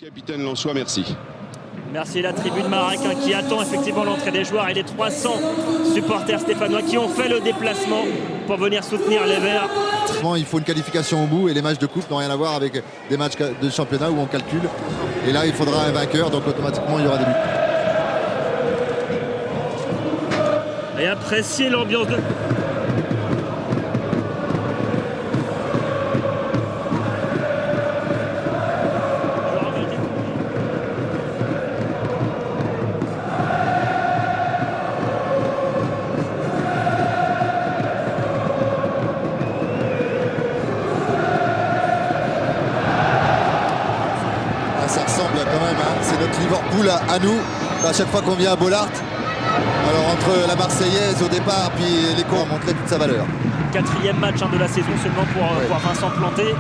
Capitaine Lançois, merci. Merci la tribune Maraquin qui attend effectivement l'entrée des joueurs et les 300 supporters stéphanois qui ont fait le déplacement pour venir soutenir les Verts. Il faut une qualification au bout et les matchs de coupe n'ont rien à voir avec des matchs de championnat où on calcule. Et là, il faudra un vainqueur, donc automatiquement, il y aura des buts. Et appréciez l'ambiance de... Ça ressemble quand même, hein. C'est notre Liverpool à nous, à chaque fois qu'on vient à Bollaert. Alors entre la Marseillaise au départ, puis les cours ont montré toute sa valeur. 4e match de la saison seulement pour Vincent Planté.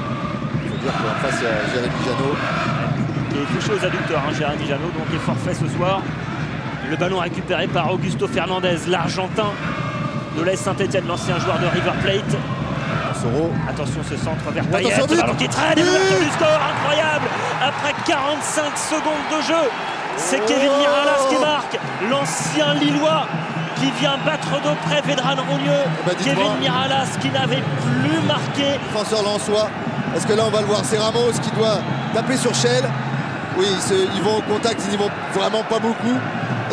Il faut dire qu'en face, il y a Jérémy Janot. Qui est touché aux adducteurs, hein, Jérémy Janot, donc est forfait ce soir. Le ballon récupéré par Augusto Fernandez, l'Argentin de l'AS Saint-Etienne, l'ancien joueur de River Plate. Soro. Attention ce centre vers Payet, Attention, le ballon qui traîne et l'ouverture du score, incroyable. Après 45 secondes de jeu, c'est Kevin Miralas qui marque, l'ancien Lillois qui vient battre de près Vedran Rougneux. Kevin Miralas qui n'avait plus marqué. Défenseur Lançois, est-ce que là on va le voir, c'est Ramos qui doit taper sur Shell. Oui, ils vont au contact, ils n'y vont vraiment pas beaucoup.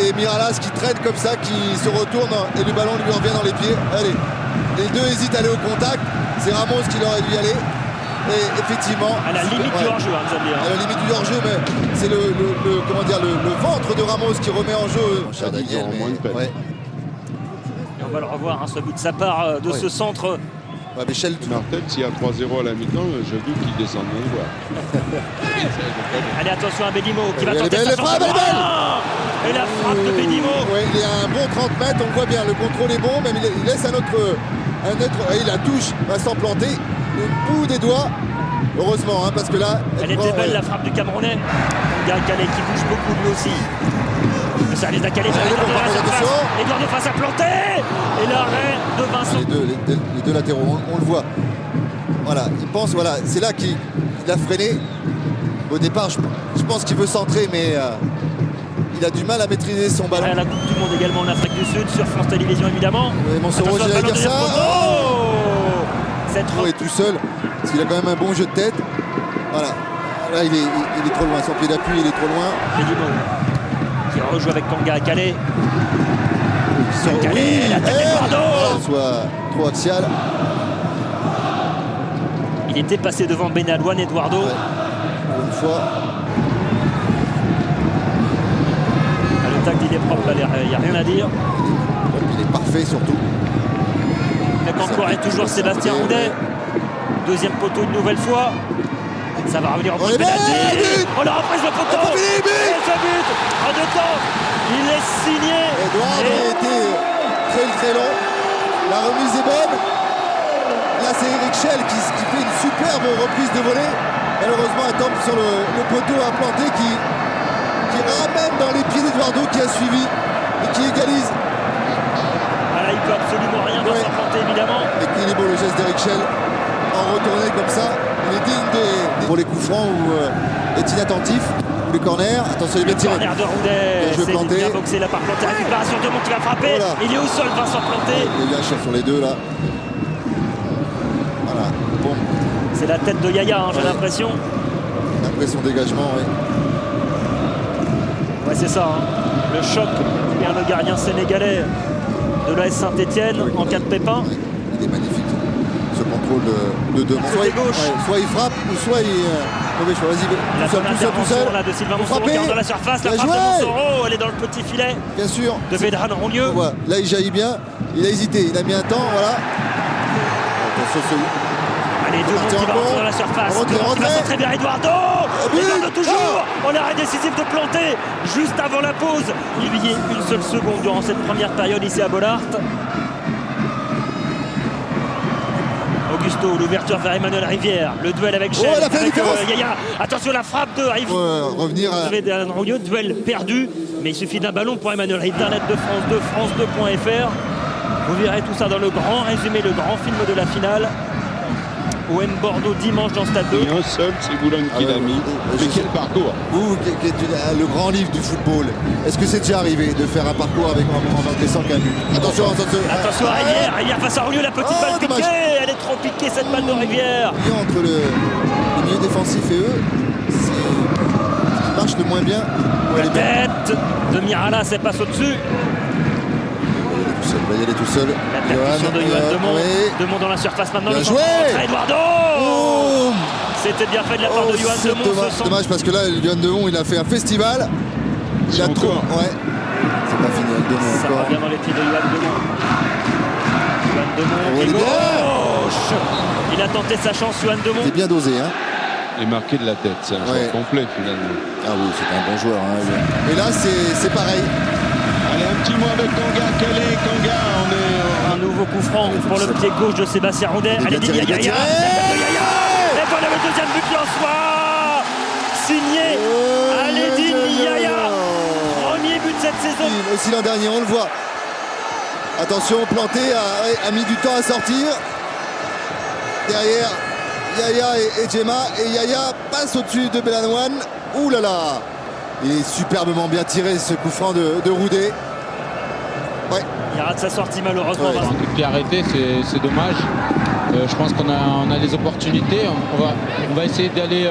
Et Miralas qui traîne comme ça, qui se retourne et le ballon lui revient dans les pieds. Allez, les deux hésitent à aller au contact. C'est Ramos qui aurait dû y aller. Et effectivement, à la limite du hors-jeu, hein, Xavier. À la limite du hors-jeu, mais c'est comment dire, le ventre de Ramos qui remet en jeu. Cher Daniel, mais, Et on va le revoir, hein, ce but de sa part de ce centre. Ouais, Michel, Martel, s'il y a 3-0 à la mi-temps, je doute qu'il descende le voir. Allez, attention à Bédimo qui va elle est tenter belle, sa elle est chance. belle. Et la frappe de Bédimo. Ouais, il est à un bon 30 mètres, on voit bien, le contrôle est bon, même il laisse un autre il la touche, va s'en planter, le bout des doigts, heureusement, hein, parce que là... Elle était belle, la frappe du Camerounais. Calais qui bouge beaucoup lui aussi. Ça allait d'Acalé, ça allait Eduardo face à planter. Et l'arrêt de Vincent. Les deux latéraux, on le voit. Voilà, il pense, voilà, c'est là qu'il a freiné. Au départ, je pense qu'il veut centrer, mais il a du mal à maîtriser son ballon. À la Coupe du Monde également en Afrique du Sud, sur France Télévisions évidemment. Oui, Monsoro, j'allais dire ça. C'est trop. Il est tout seul, parce qu'il a quand même un bon jeu de tête. Voilà, là il est trop loin, son pied d'appui il est trop loin. Bédimo qui rejoue avec Kanga à Calais. Oui, la tête d'Eduardo. Soit trop axial. Il était passé devant Benalouane, Eduardo. Ouais. Une fois. Le tacle il est propre, il n'y a rien à dire. Il est parfait surtout. Mais encore et toujours Sébastien Roudet. Deuxième poteau une nouvelle fois. Ça va revenir en point de pénalty. Oh la reprise de poteau. Et ce but en deux temps. Il est signé. Edouard a été très long. La remise est bonne. Là c'est Eric Schell qui fait une superbe reprise de volée. Malheureusement elle tombe sur le poteau implanté qui ramène dans les pieds d'Eduardo qui a suivi et qui égalise. Voilà, il peut absolument rien dans sa planté évidemment. Et qu'il est beau le geste d'Eric Schell en retourné comme ça. Il est digne pour les coups francs ou est inattentif. Ou les corners. Attention, il va tirer. Corner de Roudet. C'est bien boxé là par Planté. Récupération de Mont qui va frapper. Voilà. Il est au sol Vincent Planté. Il y a un chef sur les deux là. Voilà. Bon. C'est la tête de Yaya, hein, j'ai l'impression. Après son dégagement, oui. Ouais, c'est ça. Hein. Le choc vers le gardien sénégalais de l'AS Saint-Etienne en cas de pépin. Ouais. Il est magnifique. Ce contrôle de deux. Soit il frappe ou soit il. Mauvais choix. Vas-y, tout seul. Là de Sylvain Monsoro qui rentre dans la surface. La frappe de Monsoro, elle est dans le petit filet. Bien sûr. De Vedran Rougneux. Voilà. Là, il jaillit bien. Il a hésité. Il a mis un temps. Voilà. Attention, Allez, deux qui va rentrer dans la surface. Qui va centrer vers Eduardo. Eduardo toujours. On l'arrêt décisif de Planté. Juste avant la pause. Il y est une seule seconde durant cette première période ici à Bollaert. Augusto, l'ouverture vers Emmanuel Rivière, le duel avec Schell, avec Yaya. Attention la frappe de Rivière. Revenir à Rougneux, duel perdu, mais il suffit d'un ballon pour Emmanuel Rivière, net de France 2, France2.fr. Vous verrez tout ça dans le grand résumé, le grand film de la finale. au M Bordeaux dimanche dans le Stade 2. Et un seul, c'est Boulogne qui l'a mis. Mais quel parcours! Vous, qui êtes le grand livre du football, est-ce que c'est déjà arrivé de faire un parcours en encaissant qu'un but? Attention, Attention à Rivière, Rivière face à Roulieu, la petite balle piquée, dommage. elle est trop piquée cette balle de Rivière. Il y a entre le milieu défensif et eux, c'est ce qui marche le moins bien. La tête de Miralas, elle passe au-dessus. Il va y aller tout seul. La percussion de Yohan Demont. oui. Demont dans la surface maintenant. Bien le joué. centre. Eduardo. Oh, C'était bien fait de la part de Yohan c'est Demont. dommage parce que là, Yohan Demont, il a fait un festival. Il a trop. Encore. Ouais. C'est pas fini avec Demont Ça encore. revient dans les pieds de Yohan Demont. Yohan Demont Oh, qui il est bien. gauche. Il a tenté sa chance, Yohan Demont. C'est bien dosé, hein. Et marqué de la tête, c'est un Ouais. joueur complet finalement. Ah oui, c'est un bon joueur. Hein. Et là, c'est pareil. Allez, un petit mot avec Kanga. Quel est Kanga? On est Un nouveau coup franc pour le pied gauche de Sébastien Roudet. Il est Allez, bien tiré, Didier il est bien Yaya. tiré. Et voilà le deuxième but qui en soit. Signé Aledine Yaya. Premier but de cette saison. Aussi l'an dernier, on le voit. Attention, planté, a mis du temps à sortir. Derrière, Yaya et Djema. Et Yaya passe au-dessus de Belanouane. Ouh là là. Il est superbement bien tiré ce coup franc de Roudet. Ouais. Il rate sa sortie malheureusement. Ouais. Vincent. Un coup de pied arrêté, c'est dommage. Je pense qu'on a des opportunités. On va essayer d'aller.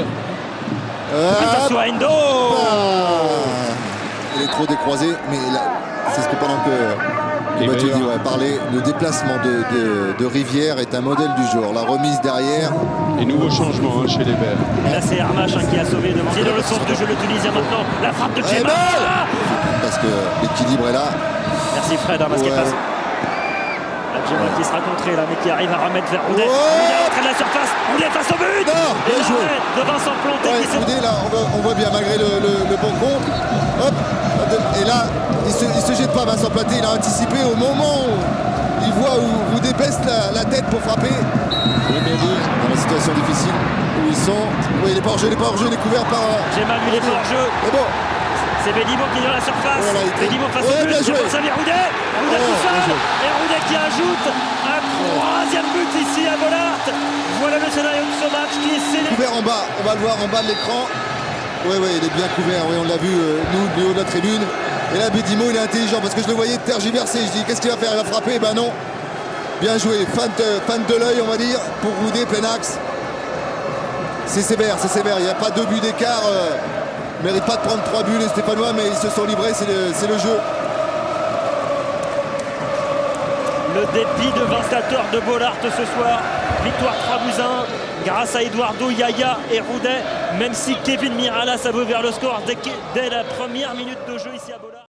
Attention à Endo. Il est trop décroisé, mais là, c'est ce que pendant que Mathieu dit, ouais, parler, le déplacement de Rivière est un modèle du jour. La remise derrière. Et nouveau changement chez les Verts. Et là c'est Hermach qui a sauvé devant. C'est dans le centre de jeu le Tunisien maintenant. La frappe de Djema. Parce que l'équilibre est là. Merci Fred, parce qu'il Ouais. passe. La Djema qui sera contrée là, mais qui arrive à remettre vers Roudet. Ouais. Roudet à l'entrée de la surface. Roudet face au but. Non, Et bien joué. l'arrêt de Vincent Planté Ouais, qui s'est. Roudet, là, on voit bien, malgré le bon compte. Hop, et là, il se jette pas, Vincent Planté. Il a anticipé au moment où il voit où Roudet baisse la tête pour frapper. Dans la situation difficile où ils sont. Oui, il est pas hors jeu, il est couvert par. Djema lui il est pas hors jeu. Mais bon, C'est Bédimo qui est dans la surface. Voilà, il était- Bédimo face Ouais, au but. bien joué. Ça vient Roudet. Roudet Oh, tout bien seul. joué. Et Roudet qui ajoute un troisième but ici à Bollaert. Voilà le scénario de ce match qui est scellé. couvert en bas, on va le voir en bas de l'écran. Oui, il est bien couvert, oui, on l'a vu, nous, du haut de la tribune. Et là, Bédimo, il est intelligent parce que je le voyais tergiverser. Je dis, qu'est-ce qu'il va faire? Il va frapper? Ben non. Bien joué, fan de l'œil, on va dire, pour Roudet, plein axe. C'est sévère, il n'y a pas 2 buts d'écart. Il ne mérite pas de prendre 3 buts les Stéphanois, mais ils se sont livrés, c'est le jeu. Le dépit devant de Bollaert ce soir. Victoire 3-1 grâce à Eduardo, Yaya et Roudet. Même si Kevin Miralas a ouvert le score dès la première minute de jeu ici à Bollaert.